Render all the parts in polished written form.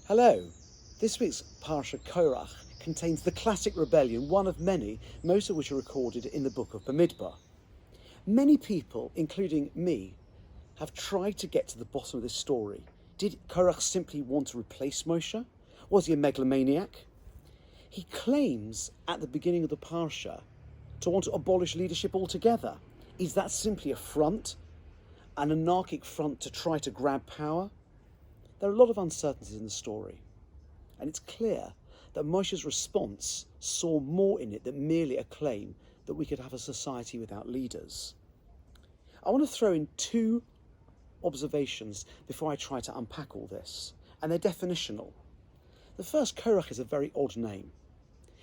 Hello. This week's Parsha Korach contains the classic rebellion, one of many, most of which are recorded in the book of Bamidbar. Many people, including me, have tried to get to the bottom of this story. Did Korach simply want to replace Moshe? Was he a megalomaniac? He claims at the beginning of the Parsha to want to abolish leadership altogether. Is that simply a front, an anarchic front to try to grab power? There are a lot of uncertainties in the story, and it's clear that Moshe's response saw more in it than merely a claim that we could have a society without leaders. I want to throw in two observations before I try to unpack all this, and they're definitional. The first, Korach, is a very odd name.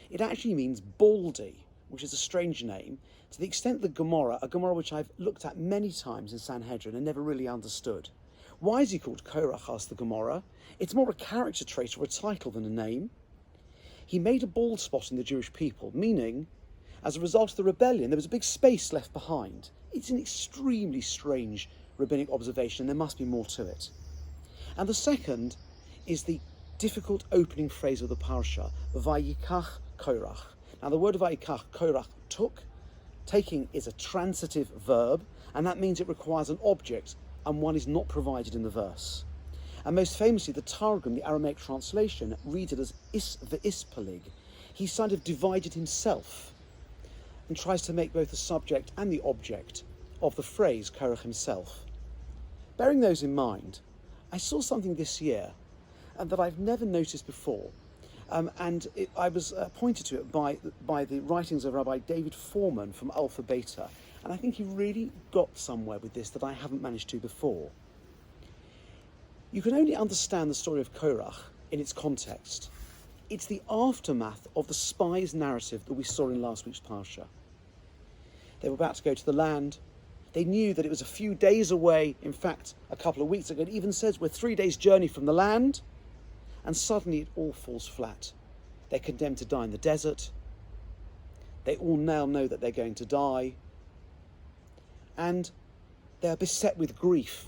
It actually means baldy, which is a strange name, to the extent that a Gemara which I've looked at many times in Sanhedrin and never really understood. Why is he called Korach, asked the Gemara? It's more a character trait or a title than a name. He made a bald spot in the Jewish people, meaning, as a result of the rebellion, there was a big space left behind. It's an extremely strange rabbinic observation, and there must be more to it. And the second is the difficult opening phrase of the Parsha, Vayikach Korach. Now, the word Vayikach, Korach, took. Taking is a transitive verb, and that means it requires an object, and one is not provided in the verse. And most famously, the Targum, the Aramaic translation, reads it as is v'ispalig. He kind of divided himself and tries to make both the subject and the object of the phrase Korach himself. Bearing those in mind, I saw something this year that I've never noticed before, I was pointed to it by the writings of Rabbi David Foreman from Alpha Beta, and I think he really got somewhere with this that I haven't managed to before. You can only understand the story of Korach in its context. It's the aftermath of the spies' narrative that we saw in last week's Parsha. They were about to go to the land. They knew that it was a few days away, in fact, a couple of weeks ago. It even says we're 3 days' journey from the land, and suddenly it all falls flat. They're condemned to die in the desert. They all now know that they're going to die. And they are beset with grief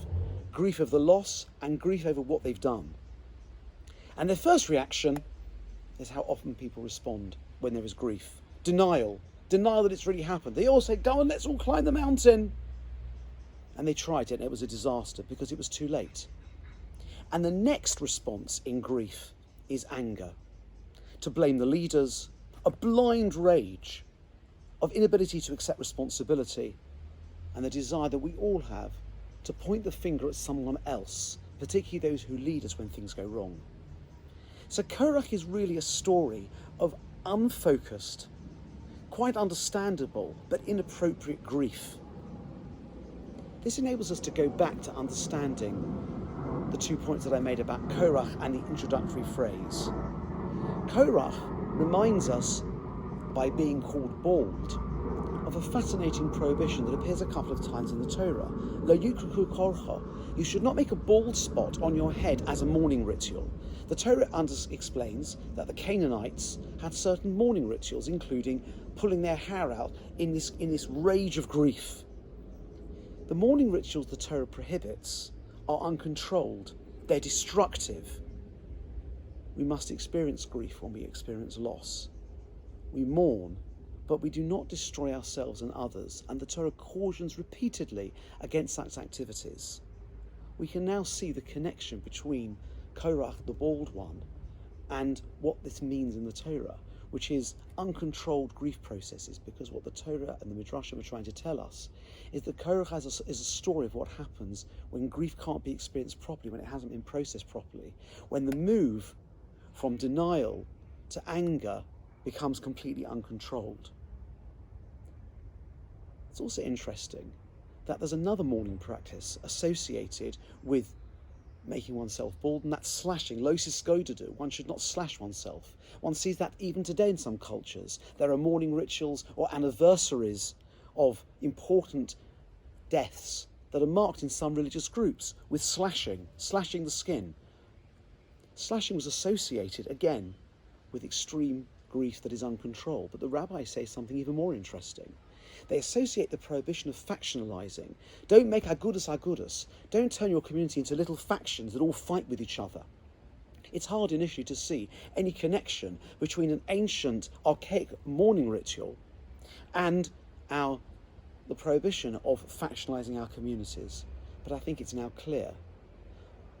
of the loss and grief over what they've done. And their first reaction is how often people respond when there is grief. Denial that it's really happened. They all say, go on, let's all climb the mountain. And they tried it, and it was a disaster because it was too late. And the next response in grief is anger. To blame the leaders, a blind rage of inability to accept responsibility, and the desire that we all have to point the finger at someone else, particularly those who lead us when things go wrong. So Korach is really a story of unfocused, quite understandable, but inappropriate grief. This enables us to go back to understanding the 2 points that I made about Korach and the introductory phrase. Korach reminds us, by being called bald, of a fascinating prohibition that appears a couple of times in the Torah. Lo yukriku korcha. You should not make a bald spot on your head as a mourning ritual. The Torah explains that the Canaanites had certain mourning rituals, including pulling their hair out in this rage of grief. The mourning rituals the Torah prohibits are uncontrolled. They're destructive. We must experience grief when we experience loss. We mourn, but we do not destroy ourselves and others, and the Torah cautions repeatedly against such activities. We can now see the connection between Korach, the bald one, and what this means in the Torah, which is uncontrolled grief processes, because what the Torah and the Midrashim are trying to tell us is that Korach is a story of what happens when grief can't be experienced properly, when it hasn't been processed properly, when the move from denial to anger becomes completely uncontrolled. It's also interesting that there's another mourning practice associated with making oneself bald, and that's slashing. Lo siskodedu. One should not slash oneself. One sees that even today in some cultures. There are mourning rituals or anniversaries of important deaths that are marked in some religious groups with slashing the skin. Slashing was associated, again, with extreme grief that is uncontrolled. But the rabbis say something even more interesting. They associate the prohibition of factionalizing. Don't make agudas. Don't turn your community into little factions that all fight with each other. It's hard initially to see any connection between an ancient, archaic mourning ritual and the prohibition of factionalising our communities. But I think it's now clear.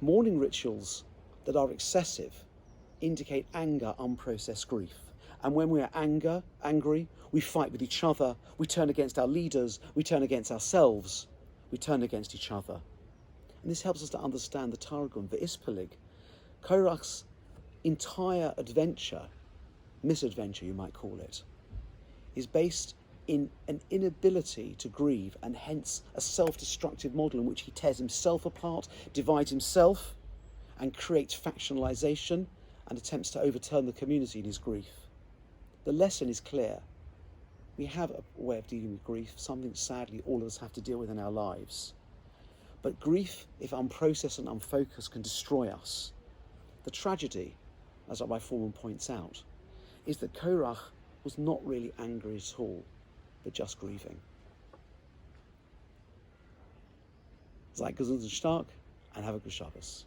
Mourning rituals that are excessive indicate anger, unprocessed grief. And when we are angry, we fight with each other, we turn against our leaders, we turn against ourselves, we turn against each other. And this helps us to understand the Targum, the Ispalig. Korach's entire adventure, misadventure you might call it, is based in an inability to grieve, and hence a self-destructive model in which he tears himself apart, divides himself, and creates factionalisation and attempts to overturn the community in his grief. The lesson is clear. We have a way of dealing with grief, something sadly all of us have to deal with in our lives. But grief, if unprocessed and unfocused, can destroy us. The tragedy, as Rabbi Foreman points out, is that Korach was not really angry at all, but just grieving. Seid gesund und stark, and have a good Shabbos.